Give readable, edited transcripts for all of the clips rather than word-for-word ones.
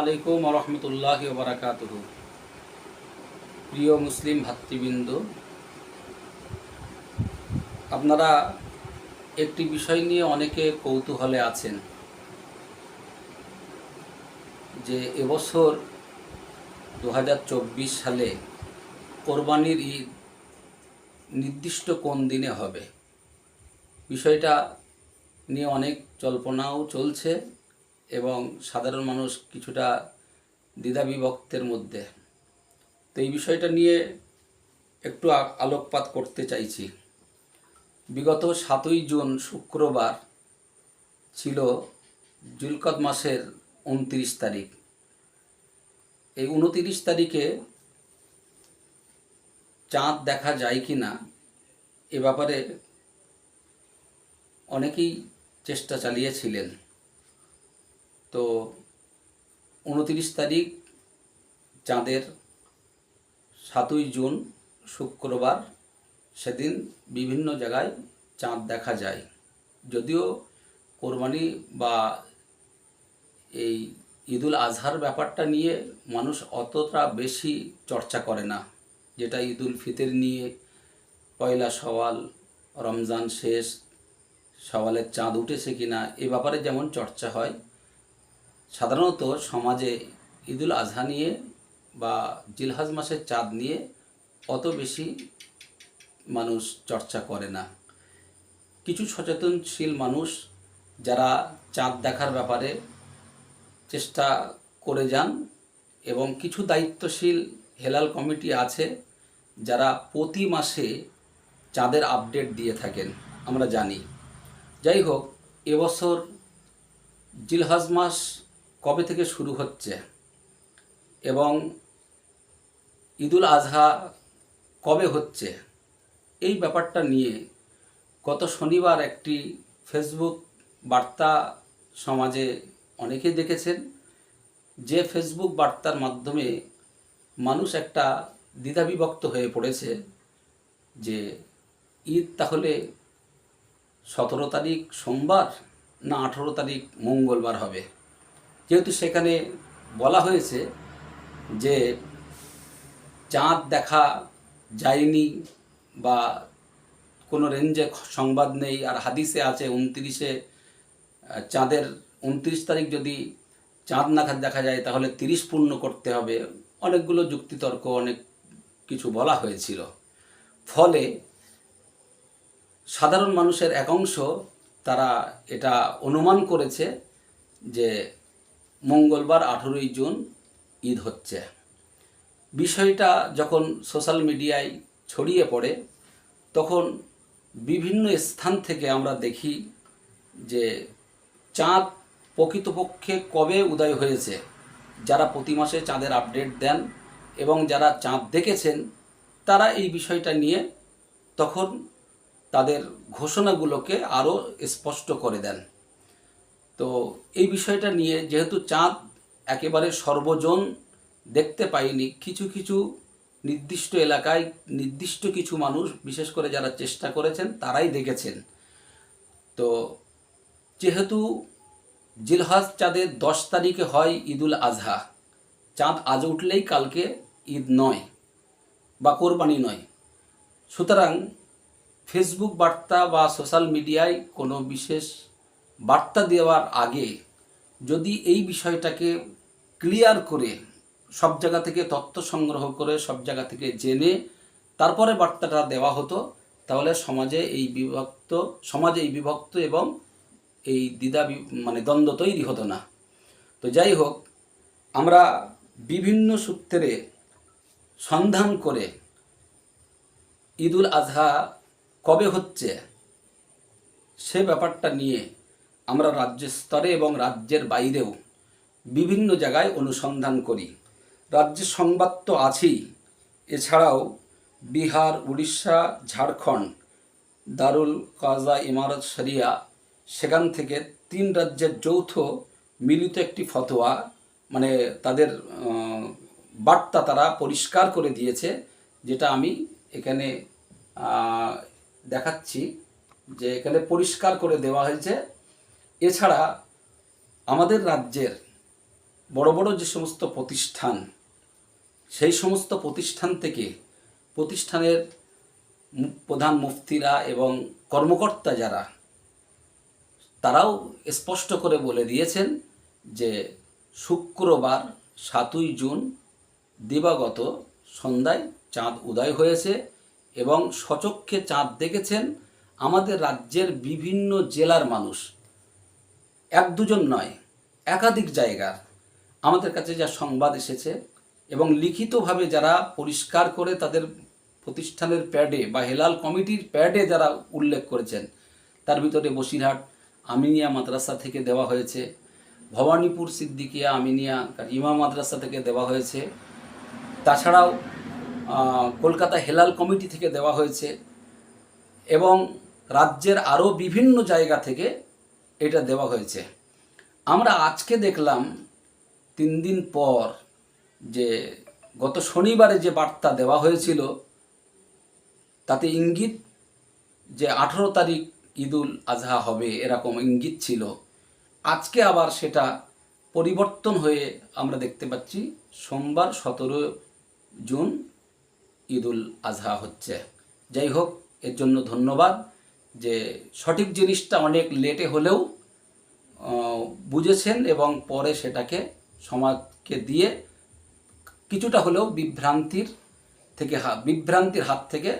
আলাইকুম রহমতুল্লাহি ওয়া বারাকাতুহু। প্রিয় মুসলিম ভাতৃবৃন্দ, আপনারা একটি বিষয় নিয়ে অনেকে কৌতূহলে আছেন যে এবছর 2024 সালে কোরবানির ঈদ নির্দিষ্ট কোন দিনে হবে। বিষয়টা নিয়ে অনেক জল্পনাও চলছে এবং সাধারণ মানুষ কিছুটা দ্বিধাবিভক্তের মধ্যে। তো এই বিষয়টা নিয়ে একটু আলোকপাত করতে চাইছি। বিগত 7ই জুন শুক্রবার ছিল জিলকদ মাসের 29 তারিখ। এই 29 তারিখে চাঁদ দেখা যায় কি না এ ব্যাপারে অনেকেই চেষ্টা চালিয়েছিলেন। তো 29 তারিখ চাঁদের 7ই জুন শুক্রবার সেদিন বিভিন্ন জায়গায় চাঁদ দেখা যায়। যদিও কোরবানি বা এই ঈদুল আজহার ব্যাপারটা নিয়ে মানুষ অতটা বেশি চর্চা করে না, যেটা ঈদুল ফিতর নিয়ে পয়লা সওয়াল, রমজান শেষ, সওয়ালের চাঁদ উঠেছে কিনা এ ব্যাপারে যেমন চর্চা হয়, সাধারণত সমাজে ঈদুল আজহা নিয়ে বা জিলহজ মাসের চাঁদ নিয়ে অত বেশি মানুষ চর্চা করে না। কিছু সচেতনশীল মানুষ যারা চাঁদ দেখার ব্যাপারে চেষ্টা করে যান এবং কিছু দায়িত্বশীল হেলাল কমিটি আছে যারা প্রতি মাসে চাঁদের আপডেট দিয়ে থাকেন, আমরা জানি। যাই হোক, এবছর জিলহজ মাস কবে থেকে শুরু হচ্ছে এবং ঈদুল আজহা কবে হচ্ছে এই ব্যাপারটা নিয়ে গত শনিবার একটি ফেসবুক বার্তা সমাজে অনেকেই দেখেছেন, যে ফেসবুক বার্তার মাধ্যমে মানুষ একটা দ্বিধাবিভক্ত হয়ে পড়েছে যে ঈদ তাহলে 17 তারিখ সোমবার না 18 তারিখ মঙ্গলবার হবে। যেহেতু সেখানে বলা হয়েছে যে চাঁদ দেখা যায়নি বা কোনো রেঞ্জে সংবাদ নেই, আর হাদিসে আছে 29-এ চাঁদের 29 তারিখ যদি চাঁদ না দেখা যায় তাহলে 30 পূর্ণ করতে হবে। অনেকগুলো যুক্তিতর্ক, অনেক কিছু বলা হয়েছিল। ফলে সাধারণ মানুষের এক অংশ তারা এটা অনুমান করেছে যে মঙ্গলবার 18ই জুন ঈদ হচ্ছে। বিষয়টা যখন সোশ্যাল মিডিয়ায় ছড়িয়ে পড়ে তখন বিভিন্ন স্থান থেকে আমরা দেখি যে চাঁদ প্রকৃতপক্ষে কবে উদয় হয়েছে, যারা প্রতি মাসে চাঁদের আপডেট দেন এবং যারা চাঁদ দেখেছেন তারা এই বিষয়টা নিয়ে তখন তাদের ঘোষণাগুলোকে আরও স্পষ্ট করে দেন। তো এই বিষয়টা নিয়ে যেহেতু চাঁদ একেবারে সর্বজন দেখতে পাইনি, কিছু কিছু নির্দিষ্ট এলাকায় নির্দিষ্ট কিছু মানুষ, বিশেষ করে যারা চেষ্টা করেছেন তারাই দেখেছেন। তো যেহেতু জিলহজ চাঁদের 10 তারিখে হয় ঈদুল আজহা, চাঁদ আজ উঠলেই কালকে ঈদ নয় বা কোরবানি নয়। সুতরাং ফেসবুক বার্তা বা সোশ্যাল মিডিয়ায় কোনো বিশেষ বার্তা দেওয়ার আগে যদি এই বিষয়টাকে ক্লিয়ার করে সব জায়গা থেকে তথ্য সংগ্রহ করে সব জায়গা থেকে জেনে তারপরে বার্তাটা দেওয়া হতো, তাহলে সমাজে এই বিভক্ত এবং এই দ্বন্দ্ব তৈরি হতো না। তো যাই হোক, আমরা বিভিন্ন সূত্রে সন্ধান করে ঈদুল আজহা কবে হচ্ছে সে ব্যাপারটা নিয়ে আমরা রাজ্য স্তরে এবং রাজ্যের বাইরেও বিভিন্ন জায়গায় অনুসন্ধান করি। রাজ্যের সংবাদ তো আছেই, এছাড়াও বিহার, উড়িষ্যা, ঝাড়খণ্ড, দারুল কাজা ইমারত শরিয়া, সেখান থেকে 3 রাজ্যের যৌথ মিলিত একটি ফতোয়া, মানে তাদের বার্তা তারা পরিষ্কার করে দিয়েছে, যেটা আমি এখানে দেখাচ্ছি যে এখানে পরিষ্কার করে দেওয়া হয়েছে। এছাড়া আমাদের রাজ্যের বড় বড় যে সমস্ত প্রতিষ্ঠান, সেই সমস্ত প্রতিষ্ঠান থেকে প্রতিষ্ঠানের প্রধান মুফতিরা এবং কর্মকর্তা যারা, তারাও স্পষ্ট করে বলে দিয়েছেন যে শুক্রবার 7ই জুন দিবাগত সন্ধ্যায় চাঁদ উদয় হয়েছে এবং সচক্ষে চাঁদ দেখেছেন আমাদের রাজ্যের বিভিন্ন জেলার মানুষ। এক দুজন নয়, একাধিক জায়গার আমাদের কাছে যা সংবাদ এসেছে এবং লিখিতভাবে যারা পরিষ্কার করে তাদের প্রতিষ্ঠানের প্যাডে বা হেলাল কমিটির প্যাডে যারা উল্লেখ করেছেন, তার ভিতরে বসিরহাট আমিনিয়া মাদ্রাসা থেকে দেওয়া হয়েছে, ভবানীপুর সিদ্দিকিয়া আমিনিয়া ইমা মাদ্রাসা থেকে দেওয়া হয়েছে, তাছাড়াও কলকাতা হেলাল কমিটি থেকে দেওয়া হয়েছে এবং রাজ্যের আরও বিভিন্ন জায়গা থেকে এটা দেওয়া হয়েছে। আমরা আজকে দেখলাম 3 দিন পর যে গত শনিবারে যে বার্তা দেওয়া হয়েছিল তাতে ইঙ্গিত যে 18 তারিখ ঈদুল আজহা হবে এরকম ইঙ্গিত ছিল। আজকে আবার সেটা পরিবর্তন হয়ে আমরা দেখতে পাচ্ছি সোমবার 17 জুন ঈদুল আজহা হচ্ছে। যাই হোক, এর জন্য ধন্যবাদ যে সঠিক জিনিসটা অনেক লেটে হলেও বুঝেছেন এবং পরে সেটাকে সমাজকে দিয়ে কিছুটা হলেও বিভ্রান্তির হাত থেকে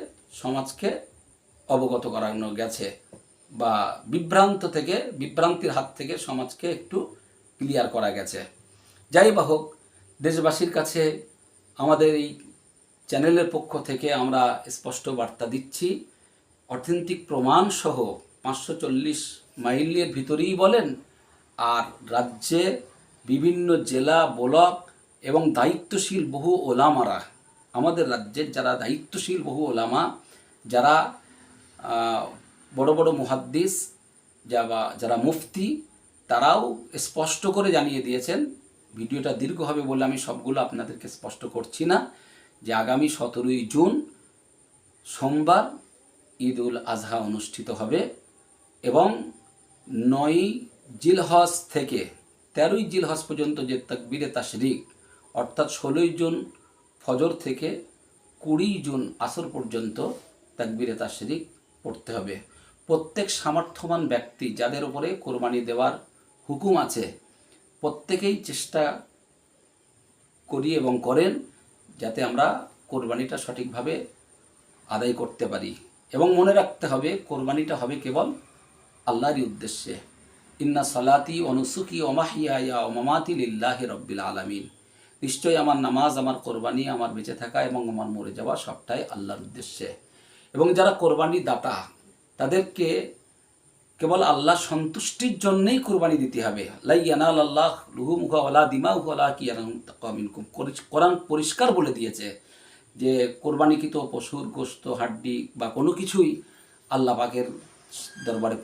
সমাজকে অবগত করানো গেছে বা বিভ্রান্তির হাত থেকে সমাজকে একটু ক্লিয়ার করা গেছে। যাই বা হোক, দেশবাসীর কাছে আমাদের এই চ্যানেলের পক্ষ থেকে আমরা স্পষ্ট বার্তা দিচ্ছি, অথেন্টিক প্রমাণ সহ 540 মাইলের ভিতরেই বলেন আর রাজ্যে বিভিন্ন জেলা ব্লক এবং দায়িত্বশীল বহু ওলামারা, আমাদের রাজ্যের যারা দায়িত্বশীল বহু ওলামা, যারা বড় বড় মুহাদ্দিস যারা মুফতি, তারাও স্পষ্ট করে জানিয়ে দিয়েছেন। ভিডিওটা দীর্ঘ হবে বলে আমি সবগুলো আপনাদেরকে স্পষ্ট করছি না, যে আগামী 17ই জুন সোমবার ঈদুল আজহা অনুষ্ঠিত হবে এবং 9ই জিলহজ থেকে 13ই জিলহজ পর্যন্ত যে তাকবীরে তাশরিক, অর্থাৎ 16ই জুন ফজর থেকে 20ই জুন আসর পর্যন্ত তাকবীরে তাশরিক পড়তে হবে। প্রত্যেক সামর্থ্যবান ব্যক্তি যাদের উপরে কোরবানি দেওয়ার হুকুম আছে, প্রত্যেকেই চেষ্টা করি এবং করেন যাতে আমরা কোরবানিটা সঠিকভাবে আদায় করতে পারি। এবং মনে রাখতে হবে কোরবানিটা হবে কেবল আল্লাহরই উদ্দেশ্যে। ইন্না সালাতি ওয়া নুসুকি ওয়া মাহইয়ায়া ওয়া মামাতি লিল্লাহি রাব্বিল আলামিন। নিশ্চয়ই আমার নামাজ, আমার কোরবানি, আমার বেঁচে থাকা এবং আমার মরে যাওয়া সবটাই আল্লাহর উদ্দেশ্যে। এবং যারা কোরবানি দাতা তাদেরকে কেবল আল্লাহ সন্তুষ্টির জন্যই কোরবানি দিতে হবে। লা ইয়ানালাল্লাহ লুহুমুহা ওয়ালা দিমাউহা ওয়ালাকিন ইয়ানালুহু তাকওয়া মিনকুম। কোরআন পরিষ্কার বলে দিয়েছে যে কোরবানিকৃত পশুর গোশত, হাড্ডি বা কোনো কিছুই আল্লাহ পাকের দরবারে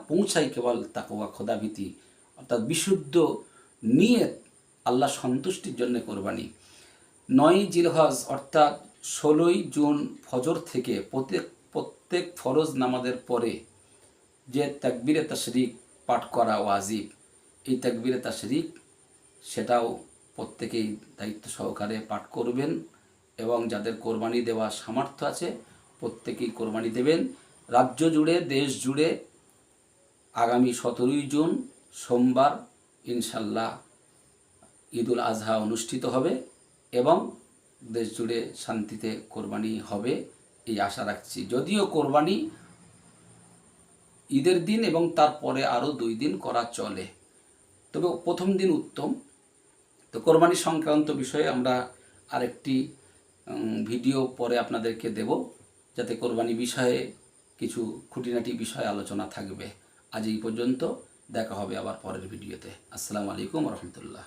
পৌঁছায় কেবল তাকওয়া, খোদাভীতি, অর্থাৎ বিশুদ্ধ নিয়ত, আল্লাহ সন্তুষ্টির জন্য কোরবানি। 9ই জিলহজ অর্থাৎ 16ই জুন ফজর থেকে প্রত্যেক ফরজ নামাজের পরে যে তাকবীরে তাশরিক পাঠ করা ওয়াজিব, এই তাকবীরে তাশরিক সেটাও প্রত্যেকেই দায়িত্ব সহকারে পাঠ করবেন এবং যাদের কোরবানি দেওয়ার সামর্থ্য আছে প্রত্যেকেই কোরবানি দেবেন। রাজ্য জুড়ে, দেশ জুড়ে আগামী 17ই জুন সোমবার ইনশাল্লাহ ঈদুল আজহা অনুষ্ঠিত হবে এবং দেশ জুড়ে শান্তিতে কোরবানি হবে এই আশা রাখছি। যদিও কোরবানি ঈদের দিন এবং তারপরে আরও 2 দিন করা চলে, তবে প্রথম দিন উত্তম। তো কোরবানি সংক্রান্ত বিষয়ে আমরা আরেকটি ভিডিও পরে আপনাদেরকে দেব, যাতে কোরবানি বিষয়ে কিছু খুঁটিনাটি বিষয়ে আলোচনা থাকবে। আজ এই পর্যন্ত, দেখা হবে আবার পরের ভিডিওতে। আসসালামু আলাইকুম ওয়া রাহমাতুল্লাহ।